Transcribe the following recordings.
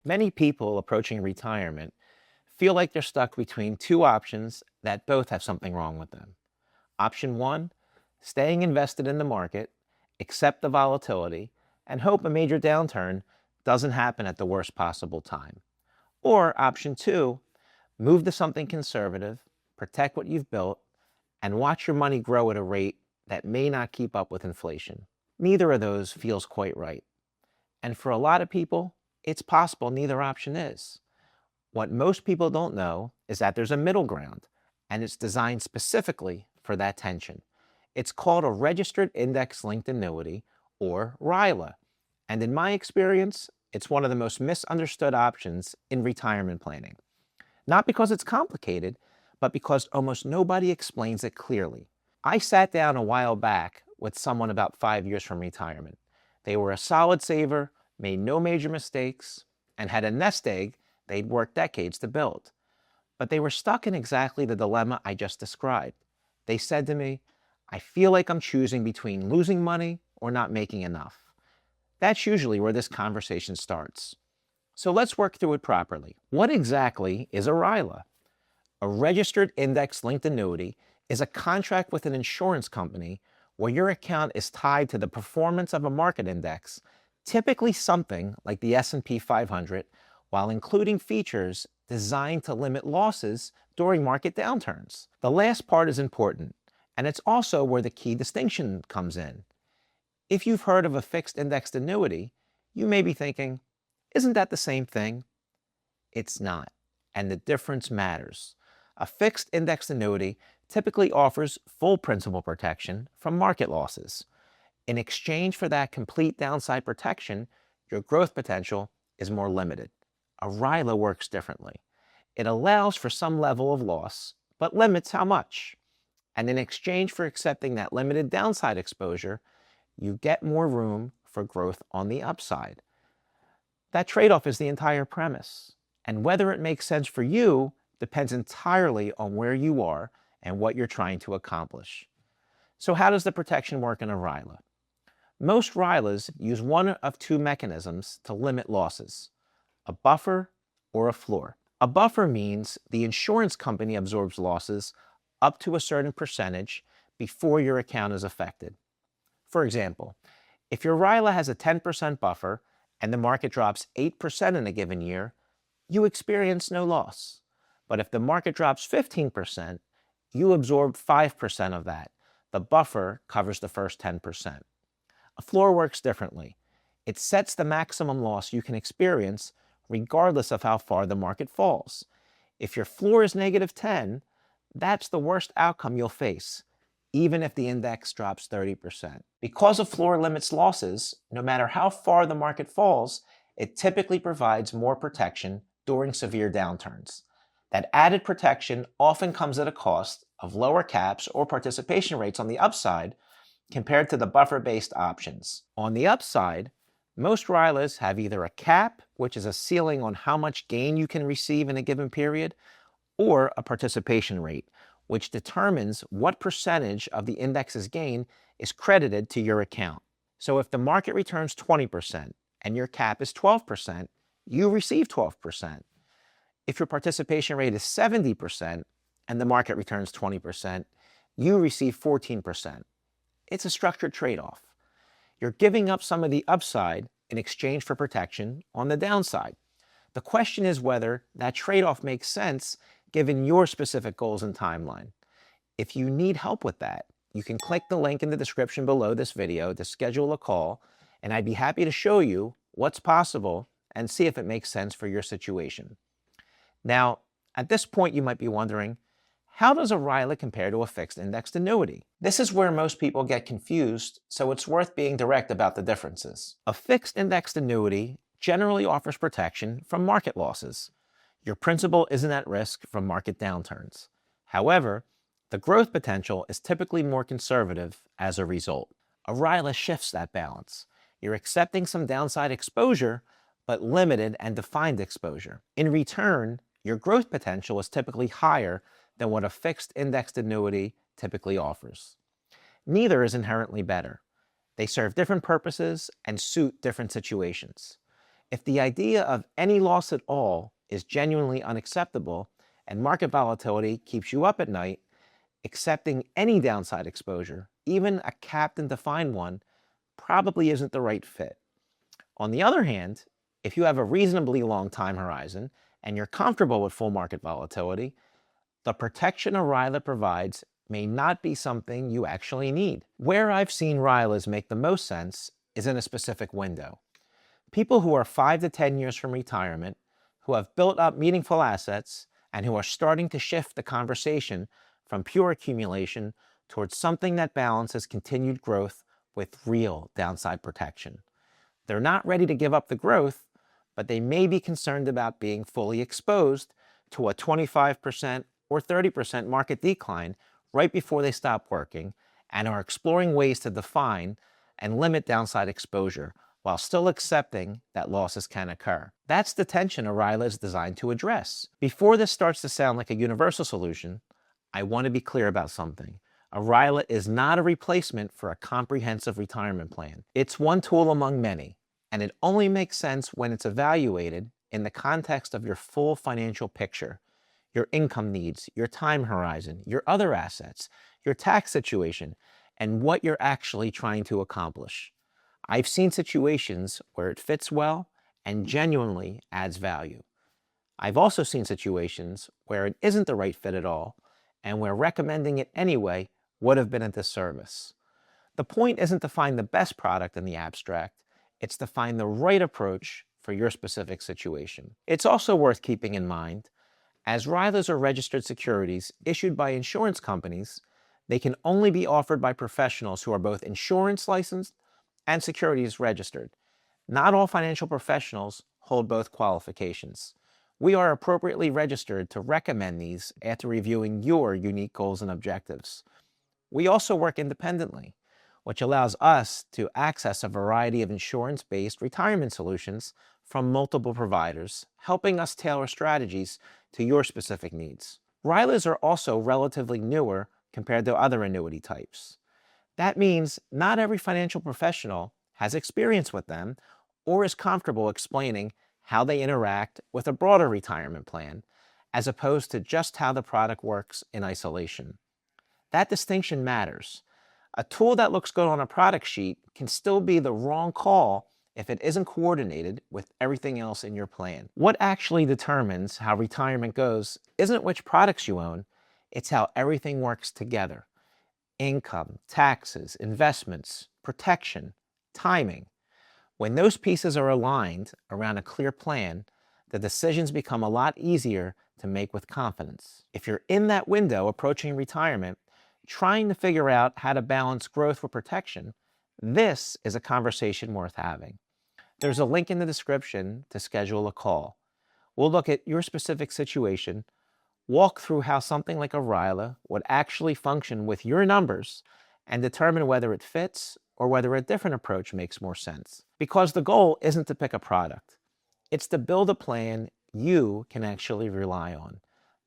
Many people approaching retirement feel like they're stuck between two options that both have something wrong with them. Option one, staying invested in the market, accept the volatility, and hope a major downturn doesn't happen at the worst possible time. Or option two, move to something conservative, protect what you've built, and watch your money grow at a rate that may not keep up with inflation. Neither of those feels quite right. And for a lot of people, it's possible neither option is. What most people don't know is that there's a middle ground, and it's designed specifically for that tension. It's called a registered index-linked annuity, or RILA. And in my experience, it's one of the most misunderstood options in retirement planning. Not because it's complicated, but because almost nobody explains it clearly. I sat down a while back with someone about 5 years from retirement. They were a solid saver, made no major mistakes, and had a nest egg they'd worked decades to build. But they were stuck in exactly the dilemma I just described. They said to me, I feel like I'm choosing between losing money or not making enough. That's usually where this conversation starts. So let's work through it properly. What exactly is a RILA? A registered index-linked annuity is a contract with an insurance company where your account is tied to the performance of a market index, typically something like the S&P 500, while including features designed to limit losses during market downturns. The last part is important, and it's also where the key distinction comes in. If you've heard of a fixed indexed annuity, you may be thinking, isn't that the same thing? It's not, and the difference matters. A fixed indexed annuity typically offers full principal protection from market losses. In exchange for that complete downside protection, your growth potential is more limited. A RILA works differently. It allows for some level of loss, but limits how much. And in exchange for accepting that limited downside exposure, you get more room for growth on the upside. That trade-off is the entire premise. And whether it makes sense for you depends entirely on where you are and what you're trying to accomplish. So how does the protection work in a RILA? Most RILAs use one of two mechanisms to limit losses: a buffer or a floor. A buffer means the insurance company absorbs losses up to a certain percentage before your account is affected. For example, if your RILA has a 10% buffer and the market drops 8% in a given year, you experience no loss. But if the market drops 15%, you absorb 5% of that. The buffer covers the first 10%. A floor works differently. It sets the maximum loss you can experience regardless of how far the market falls. If your floor is -10, that's the worst outcome you'll face, even if the index drops 30%. Because a floor limits losses, no matter how far the market falls, it typically provides more protection during severe downturns. That added protection often comes at a cost of lower caps or participation rates on the upside compared to the buffer-based options. On the upside, most RILAs have either a cap, which is a ceiling on how much gain you can receive in a given period, or a participation rate, which determines what percentage of the index's gain is credited to your account. So if the market returns 20% and your cap is 12%, you receive 12%. If your participation rate is 70% and the market returns 20%, you receive 14%. It's a structured trade-off. You're giving up some of the upside in exchange for protection on the downside. The question is whether that trade-off makes sense given your specific goals and timeline. If you need help with that, you can click the link in the description below this video to schedule a call, and I'd be happy to show you what's possible and see if it makes sense for your situation. Now, at this point, you might be wondering, how does a RILA compare to a fixed indexed annuity? This is where most people get confused, so it's worth being direct about the differences. A fixed indexed annuity generally offers protection from market losses. Your principal isn't at risk from market downturns. However, the growth potential is typically more conservative as a result. A RILA shifts that balance. You're accepting some downside exposure, but limited and defined exposure. In return, your growth potential is typically higher than what a fixed indexed annuity typically offers. Neither is inherently better. They serve different purposes and suit different situations. If the idea of any loss at all is genuinely unacceptable and market volatility keeps you up at night, accepting any downside exposure, even a capped and defined one, probably isn't the right fit. On the other hand, if you have a reasonably long time horizon and you're comfortable with full market volatility, the protection a RILA provides may not be something you actually need. Where I've seen RILAs make the most sense is in a specific window. People who are 5 to 10 years from retirement, who have built up meaningful assets, and who are starting to shift the conversation from pure accumulation towards something that balances continued growth with real downside protection. They're not ready to give up the growth, but they may be concerned about being fully exposed to a 25% or 30% market decline right before they stop working, and are exploring ways to define and limit downside exposure while still accepting that losses can occur. That's the tension a RILA is designed to address. Before this starts to sound like a universal solution, I want to be clear about something. A RILA is not a replacement for a comprehensive retirement plan. It's one tool among many, and it only makes sense when it's evaluated in the context of your full financial picture, your income needs, your time horizon, your other assets, your tax situation, and what you're actually trying to accomplish. I've seen situations where it fits well and genuinely adds value. I've also seen situations where it isn't the right fit at all, and where recommending it anyway would have been a disservice. The point isn't to find the best product in the abstract, it's to find the right approach for your specific situation. It's also worth keeping in mind, as RILAs are registered securities issued by insurance companies, they can only be offered by professionals who are both insurance licensed and securities registered. Not all financial professionals hold both qualifications. We are appropriately registered to recommend these after reviewing your unique goals and objectives. We also work independently, which allows us to access a variety of insurance-based retirement solutions from multiple providers, helping us tailor strategies to your specific needs. RILAs are also relatively newer compared to other annuity types. That means not every financial professional has experience with them or is comfortable explaining how they interact with a broader retirement plan, as opposed to just how the product works in isolation. That distinction matters. A tool that looks good on a product sheet can still be the wrong call if it isn't coordinated with everything else in your plan. What actually determines how retirement goes isn't which products you own, it's how everything works together. Income, taxes, investments, protection, timing. When those pieces are aligned around a clear plan, the decisions become a lot easier to make with confidence. If you're in that window approaching retirement, trying to figure out how to balance growth with protection, this is a conversation worth having. There's a link in the description to schedule a call. We'll look at your specific situation, walk through how something like a RILA would actually function with your numbers, and determine whether it fits or whether a different approach makes more sense. Because the goal isn't to pick a product. It's to build a plan you can actually rely on.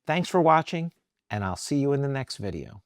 Thanks for watching, and I'll see you in the next video.